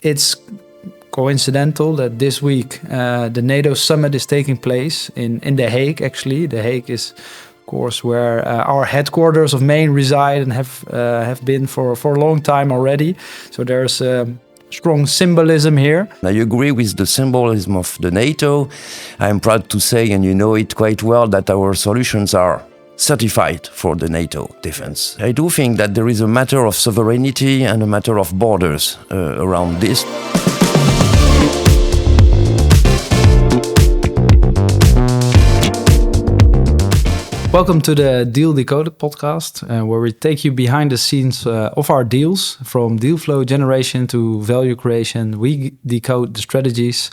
It's coincidental that this week the NATO summit is taking place in The Hague, actually. The Hague is, of course, where our headquarters of Maine reside and have been for a long time already. So there's strong symbolism here. I agree with the symbolism of the NATO. I'm proud to say, and you know it quite well, that our solutions are certified for the NATO defense. I do think that there is a matter of sovereignty and a matter of borders around this. Welcome to the Deal Decoded podcast, where we take you behind the scenes of our deals, from deal flow generation to value creation. We decode the strategies,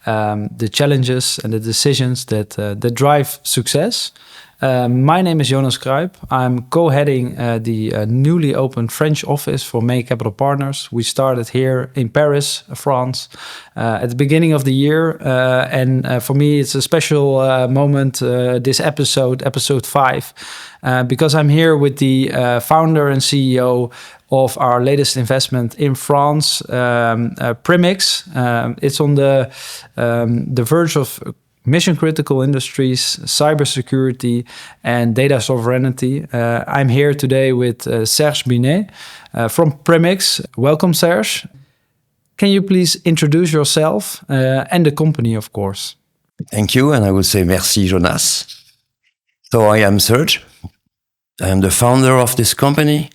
the challenges and the decisions that drive success. My name is Jonas Kruip. I'm co-heading the newly opened French office for Maine Capital Partners. We started here in Paris, France, at the beginning of the year. And for me, it's a special moment, this episode 5, because I'm here with the founder and CEO of our latest investment in France, PRIM'X. It's on the verge of mission-critical industries, cybersecurity, and data sovereignty. I'm here today with Serge Binet from PRIM'X. Welcome, Serge. Can you please introduce yourself and the company, of course? Thank you, and I will say merci, Jonas. So I am Serge. I am the founder of this company,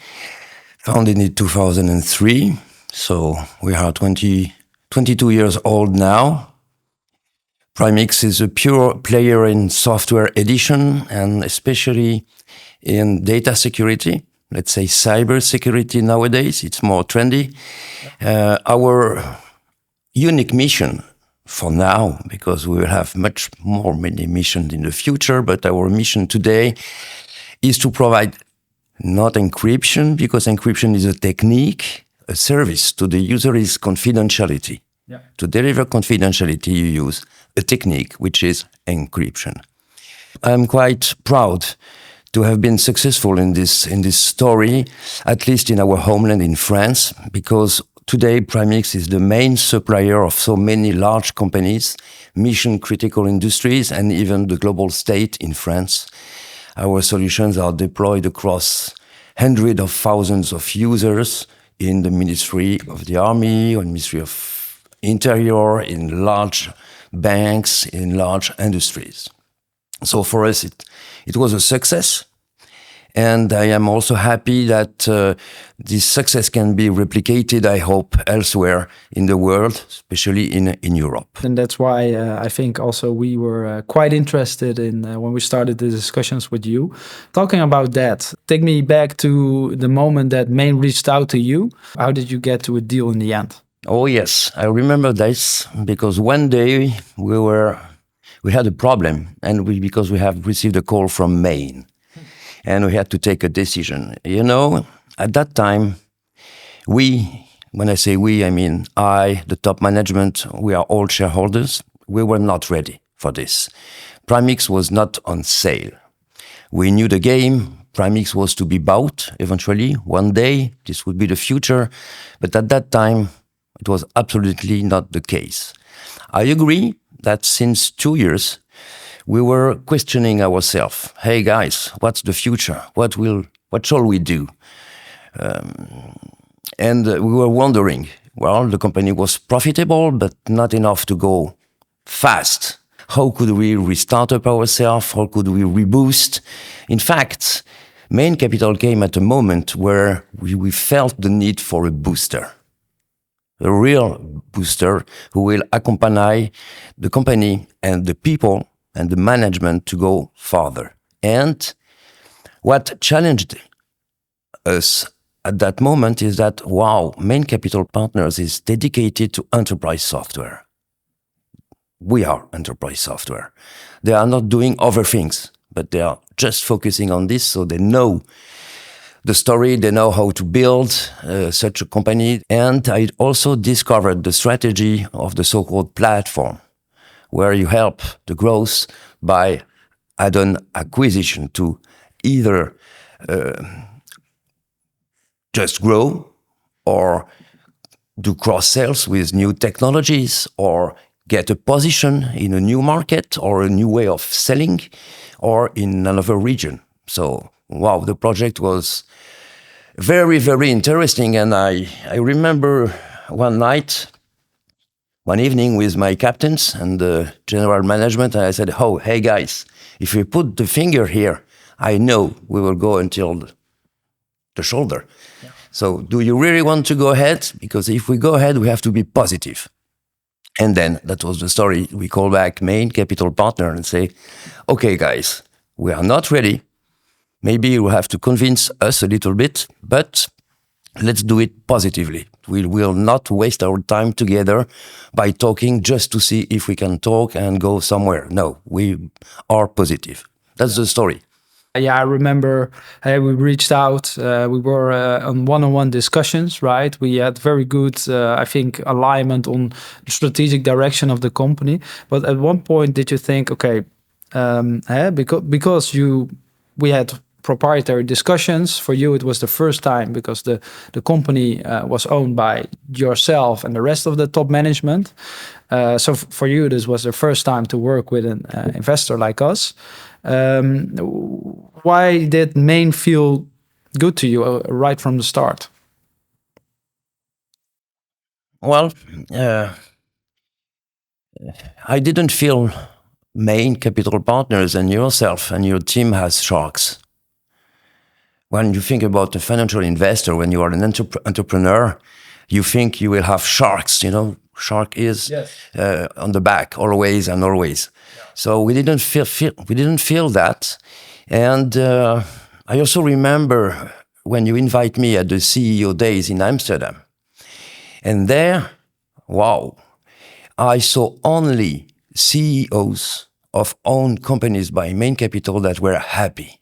founded in 2003. So we are 22 years old now. PRIM'X is a pure player in software edition and especially in data security. Let's say cybersecurity nowadays, it's more trendy. Our unique mission for now, because we will have many missions in the future, but our mission today is to provide not encryption, because encryption is a technique, a service to the user is confidentiality. Yeah. To deliver confidentiality, you use a technique, which is encryption. I'm quite proud to have been successful in this story, at least in our homeland in France, because today PRIM'X is the main supplier of so many large companies, mission-critical industries, and even the global state in France. Our solutions are deployed across hundreds of thousands of users in the Ministry of the Army, or Ministry of Interior, in large banks, in large industries. So for us, it was a success. And I am also happy that this success can be replicated, I hope, elsewhere in the world, especially in Europe. And that's why I think also we were quite interested in when we started the discussions with you. Talking about that, take me back to the moment that Maine reached out to you. How did you get to a deal in the end? Oh yes, I remember this because one day we had a problem, and because we have received a call from Maine, and we had to take a decision. You know, at that time, when I say we, I mean I, the top management, we are all shareholders. We were not ready for this. PRIM'X was not on sale. We knew the game. PRIM'X was to be bought eventually. One day, this would be the future. But at that time, it was absolutely not the case. I agree that since 2 years, we were questioning ourselves. Hey guys, what's the future? What shall we do? And we were wondering, well, the company was profitable, but not enough to go fast. How could we restart up ourselves? How could we reboost? In fact, Maine Capital came at a moment where we felt the need for a booster. A real booster who will accompany the company and the people and the management to go farther. And what challenged us at that moment is that, wow, Maine Capital Partners is dedicated to enterprise software. We are enterprise software. They are not doing other things, but they are just focusing on this, so they know the story, they know how to build such a company. And I also discovered the strategy of the so-called platform, where you help the growth by add-on acquisition to either just grow or do cross sales with new technologies or get a position in a new market or a new way of selling or in another region. So, wow, the project was very, very interesting. And I remember one evening with my captains and the general management, and I said, oh, hey guys, if we put the finger here, I know we will go until the shoulder. Yeah. So do you really want to go ahead? Because if we go ahead, we have to be positive. And then that was the story. We call back main capital partner and say, okay, guys, we are not ready. Maybe you have to convince us a little bit, but let's do it positively. We will not waste our time together by talking just to see if we can talk and go somewhere. No, we are positive. That's the story. Yeah, I remember we reached out. We were on one-on-one discussions, right? We had very good, I think, alignment on the strategic direction of the company. But at one point, did you think, okay, because we had proprietary discussions. For you, it was the first time because the company was owned by yourself and the rest of the top management. So for you, this was the first time to work with an investor like us. Why did Main feel good to you right from the start? Well, I didn't feel Main capital partners and yourself and your team has sharks. When you think about a financial investor, when you are an entrepreneur, you think you will have sharks, you know, shark is yes. On the back always and always. Yeah. So we didn't feel that. And I also remember when you invite me at the CEO days in Amsterdam. And there, wow, I saw only CEOs of owned companies by Main Capital that were happy.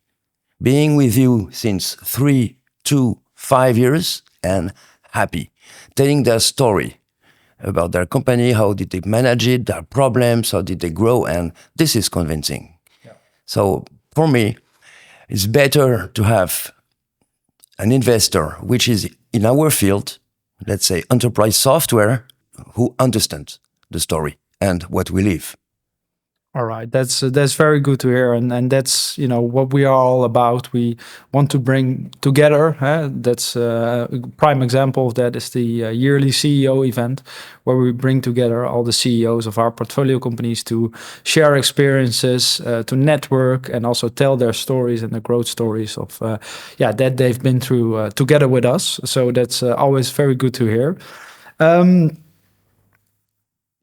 Being with you since 3 to 5 years and happy, telling their story about their company, how did they manage it, their problems, how did they grow, and this is convincing. Yeah. So for me, it's better to have an investor which is in our field, let's say enterprise software, who understands the story and what we live. All right, that's very good to hear, and that's what we are all about. We want to bring together. That's a prime example of that is the yearly CEO event, where we bring together all the CEOs of our portfolio companies to share experiences, to network, and also tell their stories and the growth stories of that they've been through together with us. So that's always very good to hear.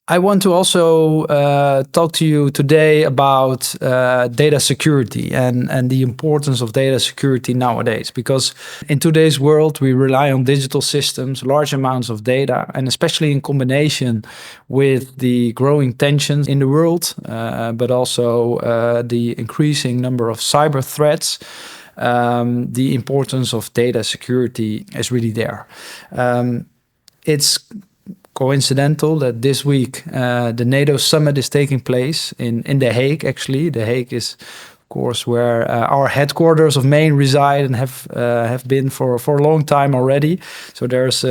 I want to also talk to you today about data security and the importance of data security nowadays. Because in today's world, we rely on digital systems, large amounts of data, and especially in combination with the growing tensions in the world, but also the increasing number of cyber threats, the importance of data security is really there. It's coincidental that this week the NATO summit is taking place in The Hague. Actually, The Hague is, of course, where our headquarters of Main reside and have been for a long time already. So there's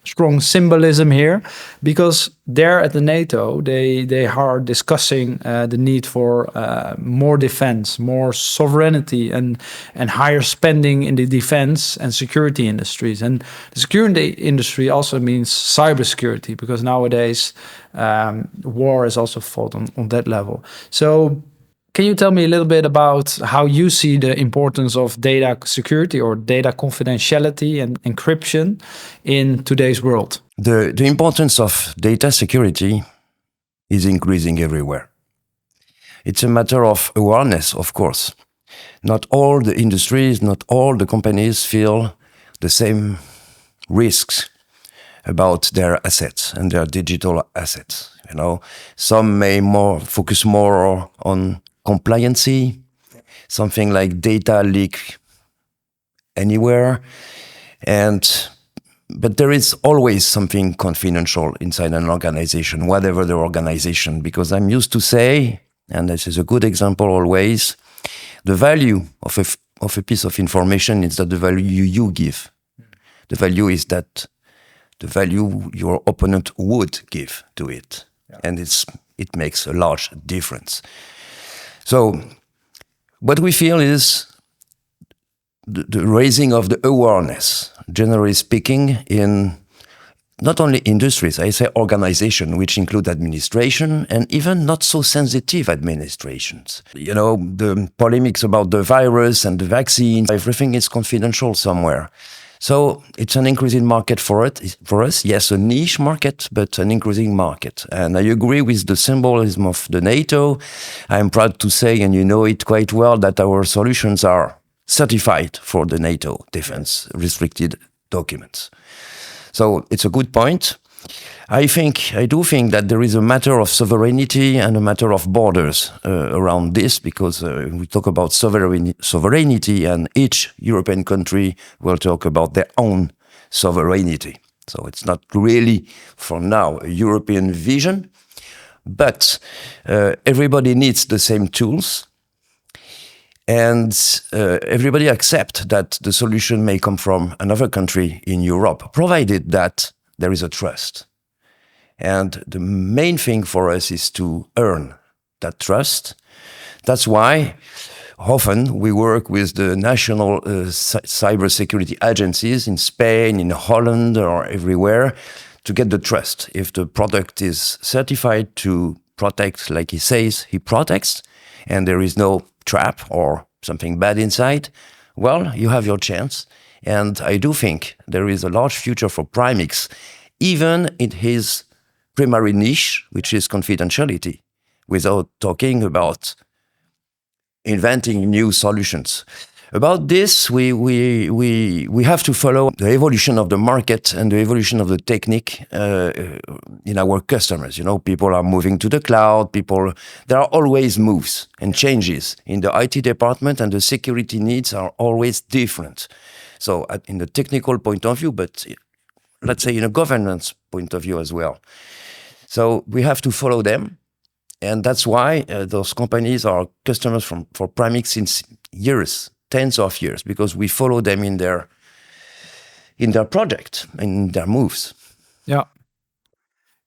strong symbolism here, because there at the NATO they are discussing the need for more defense, more sovereignty, and higher spending in the defense and security industries. And the security industry also means cybersecurity, because nowadays war is also fought on that level. So can you tell me a little bit about how you see the importance of data security or data confidentiality and encryption in today's world? The importance of data security is increasing everywhere. It's a matter of awareness, of course. Not all the industries, not all the companies feel the same risks about their assets and their digital assets. You know, some may focus more on compliancy, something like data leak anywhere, but there is always something confidential inside an organization, whatever the organization, because I'm used to say, and this is a good example always, the value of a piece of information is that the value you give. The value is that the value your opponent would give to it. Yeah. And it makes a large difference. So what we feel is the raising of the awareness, generally speaking, in not only industries, I say organization, which include administration and even not so sensitive administrations. You know, the polemics about the virus and the vaccines, everything is confidential somewhere. So it's an increasing market for us. Yes, a niche market, but an increasing market. And I agree with the symbolism of the NATO. I'm proud to say, and you know it quite well, that our solutions are certified for the NATO defense restricted documents. So it's a good point. I do think that there is a matter of sovereignty and a matter of borders around this, because we talk about sovereignty, and each European country will talk about their own sovereignty. So it's not really, for now, a European vision, but everybody needs the same tools. And everybody accepts that the solution may come from another country in Europe, provided that there is a trust. And the main thing for us is to earn that trust. That's why often we work with the national cybersecurity agencies in Spain, in Holland, or everywhere to get the trust. If the product is certified to protect, like he says, he protects, and there is no trap or something bad inside, well, you have your chance. And I do think there is a large future for PRIM'X, even in his primary niche, which is confidentiality, without talking about inventing new solutions. About this, we have to follow the evolution of the market and the evolution of the technique in our customers. You know, people are moving to the cloud. There are always moves and changes in the IT department, and the security needs are always different. So in the technical point of view, but let's say in a governance point of view as well. So we have to follow them. And that's why those companies are customers for PRIM'X since years, tens of years, because we follow them in their project, in their moves. Yeah.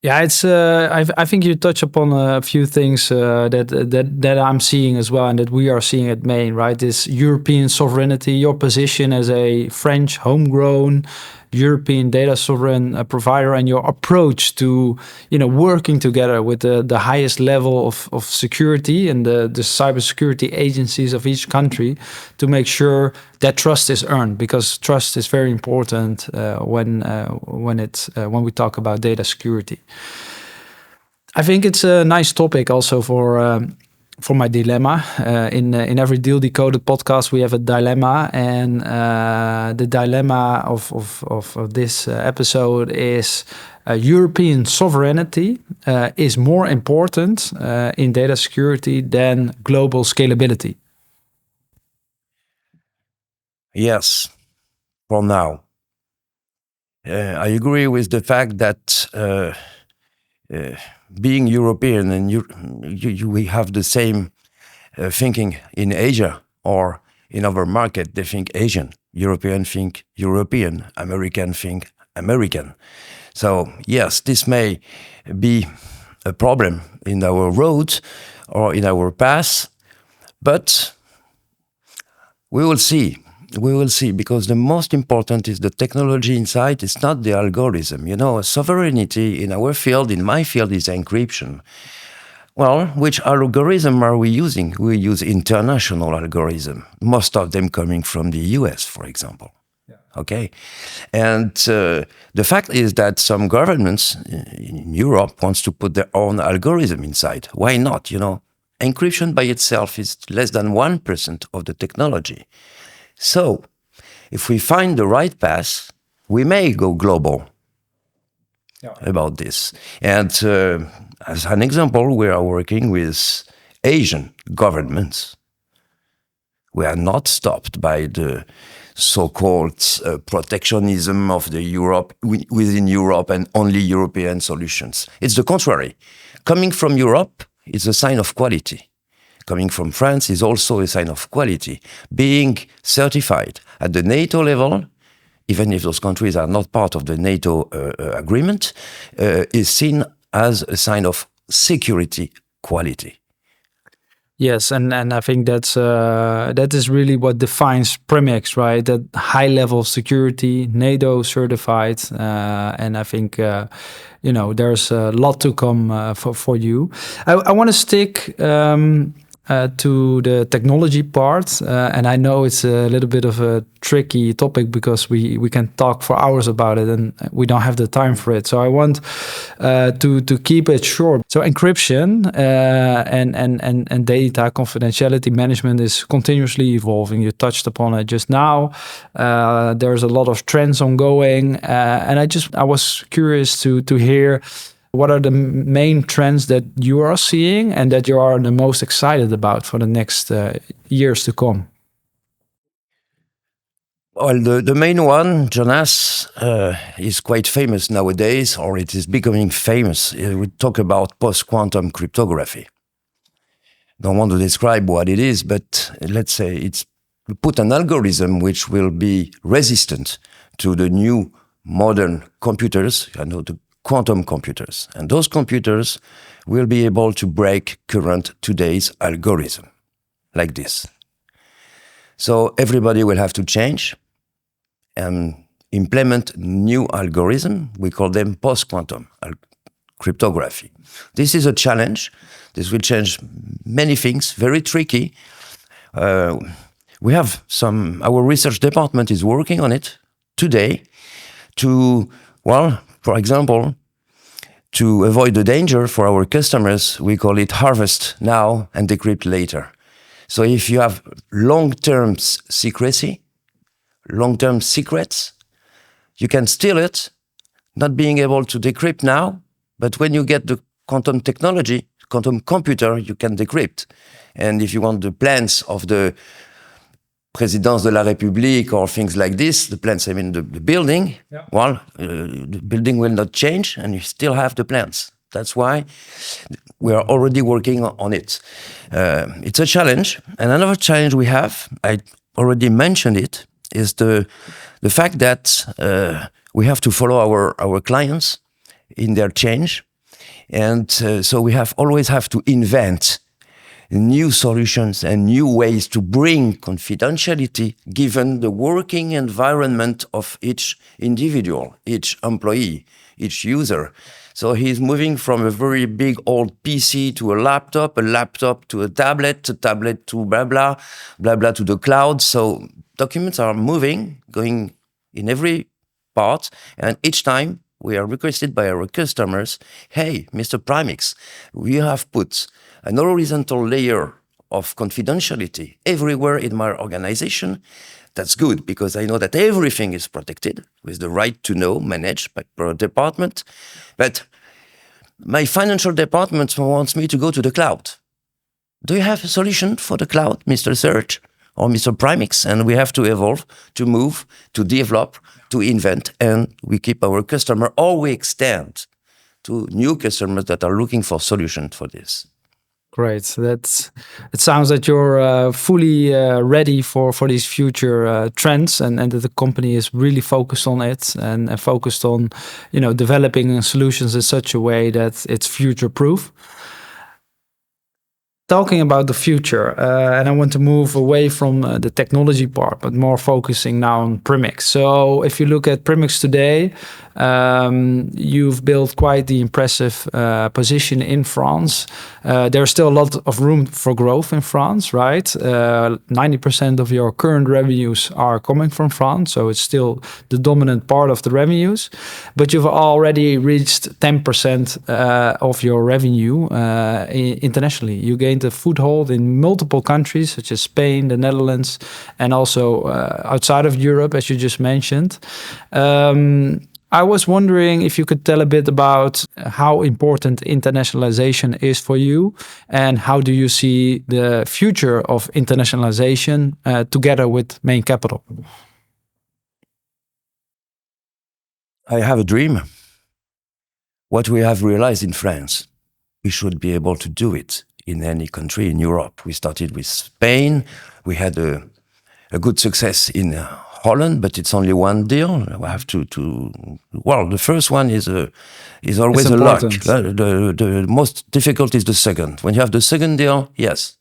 Yeah, it's. I think you touch upon a few things that I'm seeing as well, and that we are seeing at Main. Right, this European sovereignty, your position as a French homegrown European data sovereign provider, and your approach to working together with the highest level of security and the cybersecurity agencies of each country to make sure that trust is earned, because trust is very important when we talk about data security. I think it's a nice topic also for my dilemma. In every Deal Decoded podcast, we have a dilemma, and the dilemma of this episode is European sovereignty is more important in data security than global scalability. Yes, for now. I agree with the fact that being European, and we have the same thinking in Asia or in our market. They think Asian, European think European, American think American. So yes, this may be a problem in our road or in our path, but we will see. We will see, because the most important is the technology inside. It's not the algorithm. Sovereignty in our field, in my field, is encryption. Well, which algorithm are we using? We use international algorithm, most of them coming from the US, for example. Yeah. Okay. And the fact is that some governments in Europe wants to put their own algorithm inside. Why not? Encryption by itself is less than 1% of the technology. So, if we find the right path, we may go global about this. And as an example, we are working with Asian governments. We are not stopped by the so-called protectionism of within Europe and only European solutions. It's the contrary. Coming from Europe is a sign of quality. Coming from France is also a sign of quality. Being certified at the NATO level even if those countries are not part of the NATO agreement, is seen as a sign of security quality. Yes, and I think that is really what defines PRIM'X, right? That high level of security, NATO certified, and I think there's a lot to come for you. I want to stick to the technology part, and I know it's a little bit of a tricky topic because we can talk for hours about it, and we don't have the time for it. So I want to keep it short. So encryption and data confidentiality management is continuously evolving. You touched upon it just now. There's a lot of trends ongoing, and I was curious to hear what are the main trends that you are seeing and that you are the most excited about for the next years to come? Well, the main one, Jonas, is quite famous nowadays, or it is becoming famous. We talk about post-quantum cryptography. Don't want to describe what it is, but let's say it's put an algorithm which will be resistant to the new modern computers, the quantum computers. And those computers will be able to break current today's algorithm, like this. So everybody will have to change and implement new algorithm. We call them post-quantum cryptography. This is a challenge. This will change many things, very tricky. We have our research department is working on it today to, for example, to avoid the danger for our customers, we call it harvest now and decrypt later. So if you have long-term secrecy, long-term secrets, you can steal it, not being able to decrypt now, but when you get the quantum technology, quantum computer, you can decrypt. And if you want the plans of the Présidence de la République or things like this, the plans, I mean the building, the building will not change and you still have the plans. That's why we are already working on it. It's a challenge. And another challenge we have, I already mentioned it, is the fact that we have to follow our clients in their change. And so we always have to invent new solutions and new ways to bring confidentiality given the working environment of each individual, each employee, each user. So he's moving from a very big old PC to a laptop to a tablet to blah, blah, blah, blah to the cloud. So documents are moving, going in every part, and each time we are requested by our customers, hey, Mr. PRIM'X, we have put an horizontal layer of confidentiality everywhere in my organization. That's good because I know that everything is protected with the right to know managed by per department. But my financial department wants me to go to the cloud. Do you have a solution for the cloud, Mr. Serge or Mr. PRIM'X? And we have to evolve, to move, to develop, to invent, and we keep our customer, or we extend to new customers that are looking for solutions for this. Great. It sounds that you're fully ready for these future trends, and that the company is really focused on it and focused on, developing solutions in such a way that it's future proof. Talking about the future, and I want to move away from the technology part, but more focusing now on PRIM'X. So if you look at PRIM'X today, you've built quite the impressive position in France. There's still a lot of room for growth in France, right? 90% of your current revenues are coming from France, so it's still the dominant part of the revenues. But you've already reached 10% of your revenue internationally. You gained a foothold in multiple countries, such as Spain, the Netherlands, and also outside of Europe, as you just mentioned. I was wondering if you could tell a bit about how important internationalization is for you, and how do you see the future of internationalization together with Main Capital? I have a dream. What we have realized in France, we should be able to do it in any country in Europe. We started with Spain. We had a good success in Holland, but it's only one deal. We have to. Well, the first one is always a luck. The most difficult is the second. When you have the second deal, yes,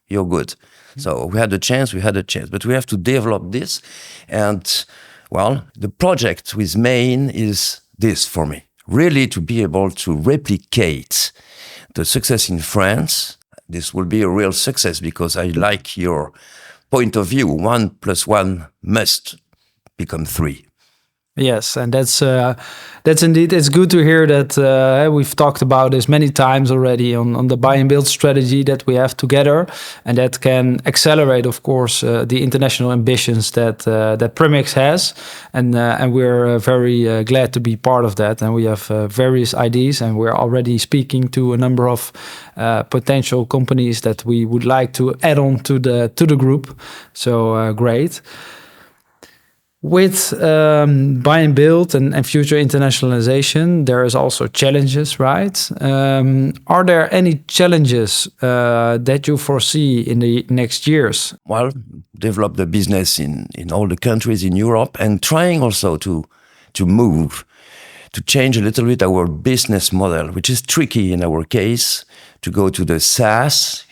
you're good. So we had a chance, but we have to develop this. And well, the project with Maine is this for me, really to be able to replicate the success in France. This will be a real success because I like your point of view. 1 + 1 must become 3. Yes, and that's indeed, it's good to hear that we've talked about this many times already on the buy and build strategy that we have together, and that can accelerate, of course, the international ambitions that PRIM'X has, and we're very glad to be part of that. And we have various ideas, and we're already speaking to a number of potential companies that we would like to add on to the group. So great. With buy and build and future internationalization, there is also challenges, right? Are there any challenges that you foresee in the next years? Well, develop the business in all the countries in Europe, and trying also to change a little bit our business model, which is tricky in our case, to go to the SaaS,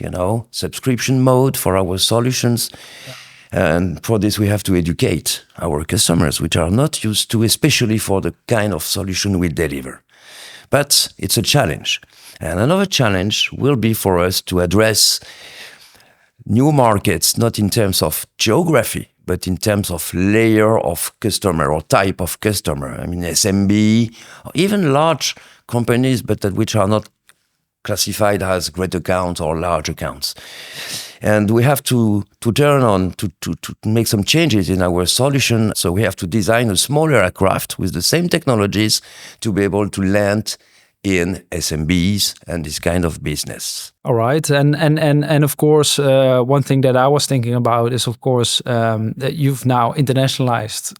subscription mode for our solutions. Yeah. And for this, we have to educate our customers, which are not used to, especially for the kind of solution we deliver. But it's a challenge. And another challenge will be for us to address new markets, not in terms of geography, but in terms of layer of customer or type of customer. I mean, SMB, or even large companies, but which are not classified as great accounts or large accounts. And we have to turn on to make some changes in our solution. So we have to design a smaller aircraft with the same technologies to be able to land in SMBs and this kind of business. All right, and of course, one thing that I was thinking about is, of course, that you've now internationalized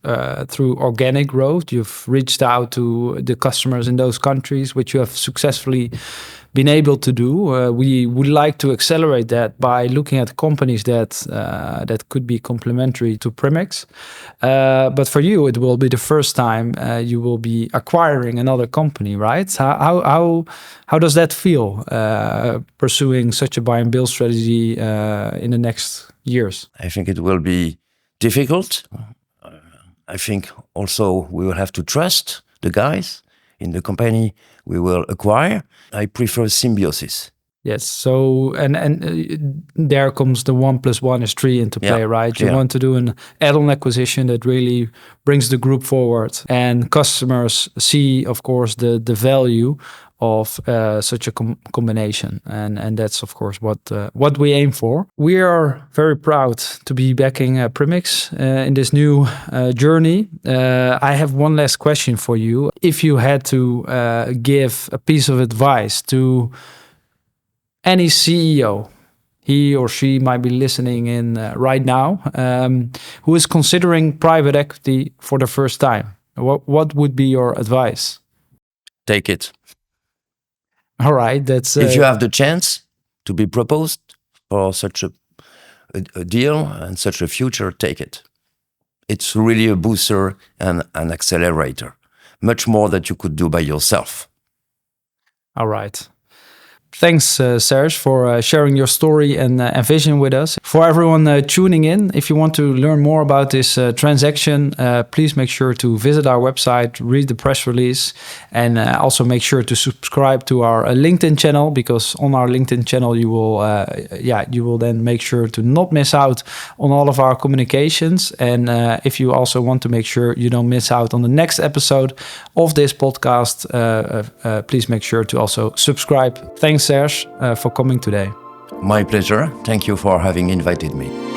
through organic growth. You've reached out to the customers in those countries, which you have successfully been able to do. We would like to accelerate that by looking at companies that could be complementary to PRIM'X. But for you, it will be the first time you will be acquiring another company, right? How does that feel, pursuing such a buy and build strategy in the next years? I think it will be difficult. I think also we will have to trust the guys in the company we will acquire. I prefer symbiosis. Yes. So and there comes the 1 + 1 is 3 into play, right? You want to do an add-on acquisition that really brings the group forward, and customers see, of course, the value of such a combination, and that's of course what we aim for. We are very proud to be backing PRIM'X in this new journey. I have one last question for you. If you had to give a piece of advice to any CEO, he or she might be listening in right now, who is considering private equity for the first time, what would be your advice? Take it. All right, that's if you have the chance to be proposed for such a deal and such a future, take it. It's really a booster and an accelerator, much more than you could do by yourself. All right. Thanks, Serge, for sharing your story and vision with us. For everyone tuning in, if you want to learn more about this transaction, please make sure to visit our website, read the press release, and also make sure to subscribe to our LinkedIn channel, because on our LinkedIn channel you will then make sure to not miss out on all of our communications. And if you also want to make sure you don't miss out on the next episode of this podcast, please make sure to also subscribe. Thanks, Serge, for coming today. My pleasure. Thank you for having invited me.